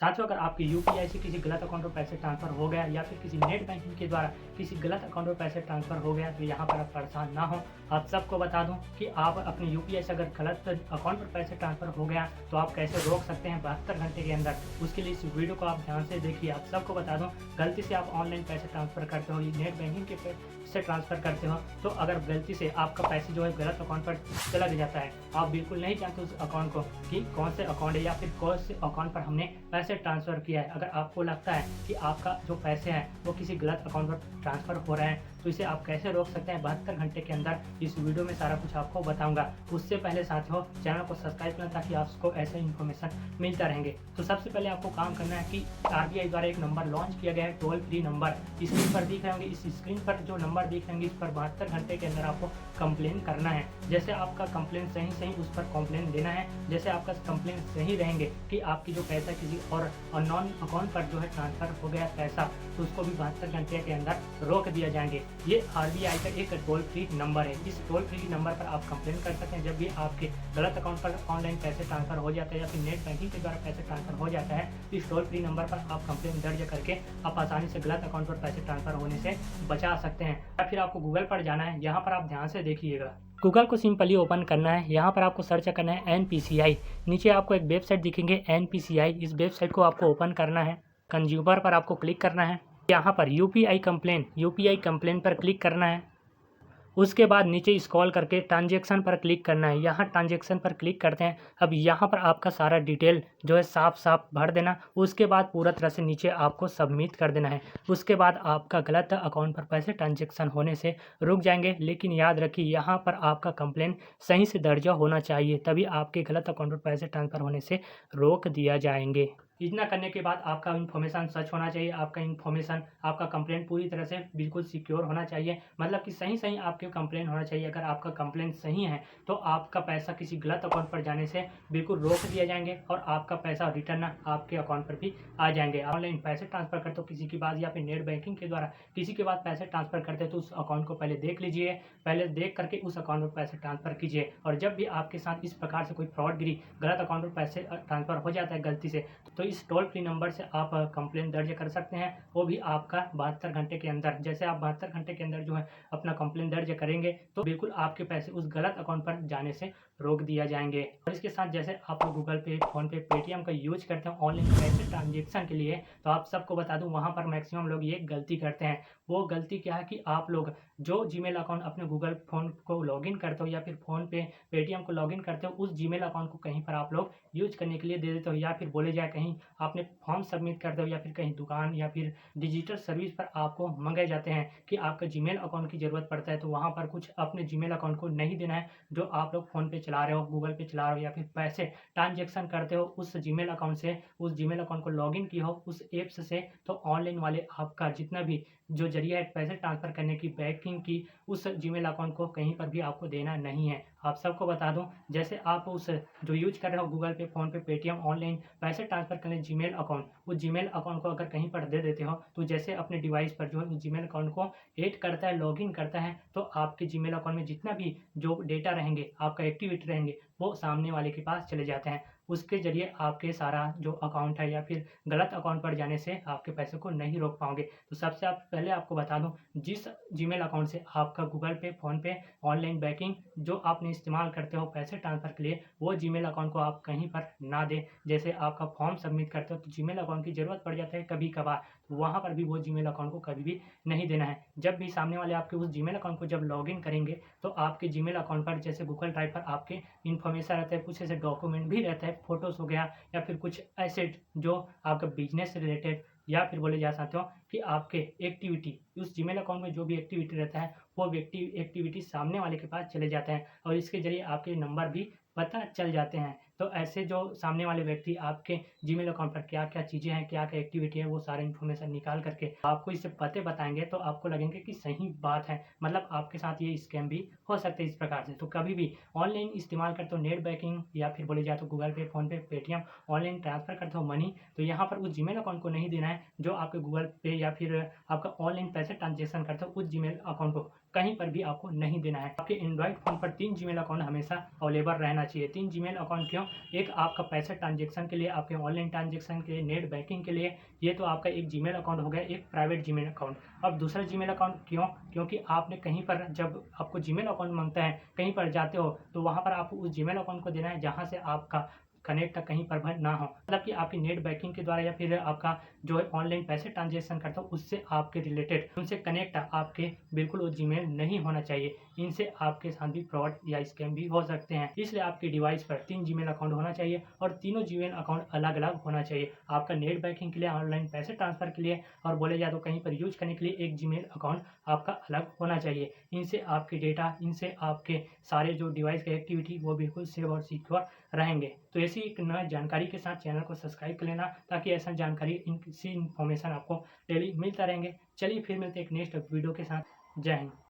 साथियों, अगर आपके यूपीआई से किसी गलत अकाउंट में पैसे ट्रांसफ़र हो गया या फिर किसी नेट बैंकिंग के द्वारा किसी गलत अकाउंट में पैसे ट्रांसफ़र हो गया, तो यहाँ पर आप परेशान ना हो। आप सबको बता दूँ कि आप अपने यूपीआई से अगर गलत अकाउंट पर पैसे ट्रांसफ़र हो गया, तो आप कैसे रोक सकते हैं 72 घंटे के अंदर। उसके लिए इस वीडियो को आप ध्यान से देखिए। आप सबको बता दूँ, गलती से आप ऑनलाइन पैसे ट्रांसफ़र करते हो, नेट बैंकिंग के से ट्रांसफ़र करते हो, तो अगर गलती से आपका पैसे जो है गलत अकाउंट पर चला भी जाता है, आप बिल्कुल नहीं जानते उस अकाउंट को कि कौन से अकाउंट है या फिर कौन से अकाउंट पर हमने पैसे ट्रांसफ़र किया है। अगर आपको लगता है कि आपका जो पैसे हैं वो किसी गलत अकाउंट पर ट्रांसफ़र हो रहे हैं, तो इसे आप कैसे रोक सकते हैं 72 घंटे के अंदर, इस वीडियो में सारा कुछ आपको बताऊंगा। उससे पहले साथियों, चैनल को सब्सक्राइब करें ताकि आपको ऐसे इन्फॉर्मेशन मिलता रहेंगे। तो सबसे पहले आपको काम करना है कि आरबीआई द्वारा एक नंबर लॉन्च किया गया है, टोल फ्री नंबर। स्क्रीन पर दिख रहे होंगे, इस स्क्रीन पर जो नंबर दिख रहे होंगे, इस पर 72 घंटे के अंदर आपको कंप्लेन करना है। जैसे आपका कंप्लेन सही उस पर कंप्लेन देना है। जैसे आपका कंप्लेन सही रहेंगे कि आपकी जो पैसा किसी और अननोन अकाउंट पर जो है ट्रांसफ़र हो गया पैसा, तो उसको भी 72 घंटे के अंदर रोक दिया जाएंगे। ये आरबीआई का एक टोल फ्री नंबर है। इस टोल फ्री नंबर पर आप कंप्लेन कर सकते हैं जब भी आपके गलत अकाउंट पर ऑनलाइन पैसे ट्रांसफ़र हो जाते हैं या फिर नेट बैंकिंग के द्वारा पैसे ट्रांसफ़र हो जाता है। इस टोल फ्री नंबर पर आप कंप्लेन दर्ज करके आप आसानी से गलत अकाउंट पर पैसे ट्रांसफ़र होने से बचा सकते हैं। या फिर आपको गूगल पर जाना है, यहाँ पर आप ध्यान से देखिएगा। गूगल को सिंपली ओपन करना है। यहाँ पर आपको सर्च करना है एनपीसीआई। नीचे आपको एक वेबसाइट दिखेंगे एनपीसीआई। इस वेबसाइट को आपको ओपन करना है। कंज्यूमर पर आपको क्लिक करना है। यहाँ पर यूपीआई कंप्लेन पर क्लिक करना है। उसके बाद नीचे स्क्रॉल करके ट्रांजैक्शन पर क्लिक करना है। यहाँ ट्रांजैक्शन पर क्लिक करते हैं। अब यहाँ पर आपका सारा डिटेल जो है साफ भर देना। उसके बाद पूरा तरह से नीचे आपको सबमिट कर देना है। उसके बाद आपका गलत अकाउंट पर पैसे ट्रांजैक्शन होने से रुक जाएंगे। लेकिन याद रखिए, यहाँ पर आपका कंप्लेन सही से दर्ज होना चाहिए, तभी आपके गलत अकाउंट पर पैसे ट्रांसफ़र होने से रोक दिया जाएंगे। इतना करने के बाद आपका इन्फॉर्मेशन सच होना चाहिए। आपका कंप्लेंट पूरी तरह से बिल्कुल सिक्योर होना चाहिए, मतलब कि सही आपके कंप्लेंट होना चाहिए। अगर आपका कंप्लेंट सही है तो आपका पैसा किसी गलत अकाउंट पर जाने से बिल्कुल रोक दिए जाएंगे और आपका पैसा रिटर्न आपके अकाउंट पर भी आ जाएंगे। ऑनलाइन पैसे ट्रांसफ़र करते हो किसी के बाद या फिर नेट बैंकिंग के द्वारा किसी के बाद पैसे ट्रांसफ़र करते हो, तो उस अकाउंट को पहले देख लीजिए। पहले देख करके उस अकाउंट में पैसे ट्रांसफ़र कीजिए। और जब भी आपके साथ इस प्रकार से कोई फ्रॉडगिरी गलत अकाउंट में पैसे ट्रांसफ़र हो जाता है गलती से, तो इस टोल फ्री नंबर से आप कंप्लेंट दर्ज कर सकते हैं, वो भी आपका 72 घंटे के अंदर। जैसे आप 72 घंटे के अंदर जो है अपना कंप्लेंट दर्ज करेंगे, तो बिल्कुल आपके पैसे उस गलत अकाउंट पर जाने से रोक दिया जाएंगे। और इसके साथ जैसे आप लोग गूगल पे, फ़ोन पे, पेटीएम का यूज करते हैं ऑनलाइन पैसे ट्रांजेक्शन के लिए, तो आप सबको बता दूं, वहाँ पर मैक्सिमम लोग ये गलती करते हैं। वो गलती क्या है कि आप लोग जो जीमेल अकाउंट अपने गूगल फ़ोन को लॉगिन करते हो या फिर फ़ोन पे, पेटीएम को लॉगिन करते हो, उस जीमेल अकाउंट को कहीं पर आप लोग यूज करने के लिए दे देते हो, या फिर बोले जाए कहीं आपने फॉर्म सबमिट कर दो, या फिर कहीं दुकान या फिर डिजिटल सर्विस पर आपको मंगाए जाते हैं कि आपका जीमेल अकाउंट की ज़रूरत पड़ता है, तो वहाँ पर कुछ अपने जीमेल अकाउंट को नहीं देना है जो आप लोग फ़ोन पे चला रहे हो, गूगल पे चला रहे हो या फिर पैसे ट्रांजैक्शन करते हो उस जीमेल अकाउंट से, उस जीमेल अकाउंट को लॉगिन किए हो उस ऐप्स से, तो ऑनलाइन वाले आपका जितना भी जो ज़रिया है पैसे ट्रांसफ़र करने की, बैंकिंग की, उस जीमेल अकाउंट को कहीं पर भी आपको देना नहीं है। आप सबको बता दूँ, जैसे आप उस जो यूज़ कर रहे हो गूगल पे, फ़ोन पे, पेटीएम ऑनलाइन पैसे ट्रांसफ़र करने जीमेल अकाउंट, उस जीमेल अकाउंट को अगर कहीं पर दे देते हो, तो जैसे अपने डिवाइस पर जो है उस जीमेल अकाउंट को ऐड करता है, लॉगिन करता है, तो आपके जीमेल अकाउंट में जितना भी जो डेटा रहेंगे, आपका एक्टिविटी रहेंगे, वो सामने वाले के पास चले जाते हैं। उसके ज़रिए आपके सारा जो अकाउंट है या फिर गलत अकाउंट पर जाने से आपके पैसे को नहीं रोक पाओगे। तो सबसे पहले आपको बता दूँ, जिस जीमेल अकाउंट से आपका गूगल पे, फ़ोन पे, ऑनलाइन बैंकिंग जो आपने इस्तेमाल करते हो पैसे ट्रांसफ़र के लिए, वो जीमेल अकाउंट को आप कहीं पर ना दें। जैसे आपका फॉर्म सबमिट करते हो तो जीमेल अकाउंट की ज़रूरत पड़ जाती है कभी-कभार, तो वहाँ पर भी वो जीमेल अकाउंट को कभी भी नहीं देना है। जब भी सामने वाले आपके उस जीमेल अकाउंट को जब लॉगिन करेंगे, तो आपके जीमेल अकाउंट पर जैसे गूगल ड्राइव पर आपके इन्फॉर्मेशन रहता है, कुछ ऐसे डॉक्यूमेंट भी रहता है, फ़ोटोज़ हो गया या फिर कुछ एसेट जो आपका बिज़नेस से रिलेटेड, या फिर बोले जा सकते हो कि आपके एक्टिविटी, उस जीमेल अकाउंट में जो भी एक्टिविटी रहता है, वो एक्टिविटी सामने वाले के पास चले जाते हैं और इसके ज़रिए आपके नंबर भी पता चल जाते हैं। तो ऐसे जो सामने वाले व्यक्ति आपके जीमेल अकाउंट पर क्या-क्या चीज़ें हैं, क्या-क्या एक्टिविटी है, वो सारे इन्फॉर्मेशन निकाल करके आपको इससे पते बताएँगे, तो आपको लगेंगे कि सही बात है। मतलब आपके साथ ये स्कैम भी हो सकते हैं इस प्रकार से। तो कभी भी ऑनलाइन इस्तेमाल करते हो नेट बैंकिंग या फिर बोले जाए तो गूगल पे, फ़ोन पे, पेटीएम ऑनलाइन ट्रांसफ़र करते हो मनी, तो यहाँ पर उस जीमेल अकाउंट को नहीं देना है जो आपके गूगल पे या फिर आपका ऑनलाइन पैसे ट्रांज़ैक्शन करते हो, उस जीमेल अकाउंट को कहीं पर भी आपको नहीं देना है। आपके एंड्रॉइड फ़ोन पर 3 जीमेल अकाउंट हमेशा अवेलेबल रहना चाहिए। 3 जीमेल अकाउंट क्यों? एक आपका पैसा ट्रांजैक्शन के लिए, आपके ऑनलाइन ट्रांजैक्शन के लिए, नेट बैंकिंग के लिए। ये तो आपका एक जीमेल अकाउंट हो गया, एक प्राइवेट जीमेल अकाउंट। अब दूसरा जीमेल अकाउंट क्यों? क्योंकि आपने कहीं पर जब आपको जीमेल अकाउंट मांगता है, कहीं पर जाते हो, तो वहाँ पर आपको उस जीमेल अकाउंट को देना है जहाँ से आपका कनेक्ट कहीं पर भी ना हो। मतलब कि आपकी नेट बैंकिंग के द्वारा या फिर आपका जो है ऑनलाइन पैसे ट्रांजैक्शन करता हो उससे आपके रिलेटेड, उनसे कनेक्ट आपके बिल्कुल वो जीमेल नहीं होना चाहिए। इनसे आपके साथ भी फ्रॉड या स्कैम भी हो सकते हैं। इसलिए आपके डिवाइस पर 3 जीमेल अकाउंट होना चाहिए और तीनों जीमेल अकाउंट अलग-अलग होना चाहिए। आपका नेट बैंकिंग के लिए, ऑनलाइन पैसे ट्रांसफर के लिए और बोले जाए तो कहीं पर यूज़ करने के लिए एक जीमेल अकाउंट आपका अलग होना चाहिए। इनसे आपके डेटा, इनसे आपके सारे जो डिवाइस की एक्टिविटी वो बिल्कुल सेफ और सिक्योर रहेंगे। तो ऐसी एक नई जानकारी के साथ चैनल को सब्सक्राइब कर लेना, ताकि ऐसा जानकारी इनसी इन्फॉर्मेशन आपको डेली मिलता रहेंगे। चलिए फिर मिलते हैं एक नेक्स्ट वीडियो के साथ। जय हिंद।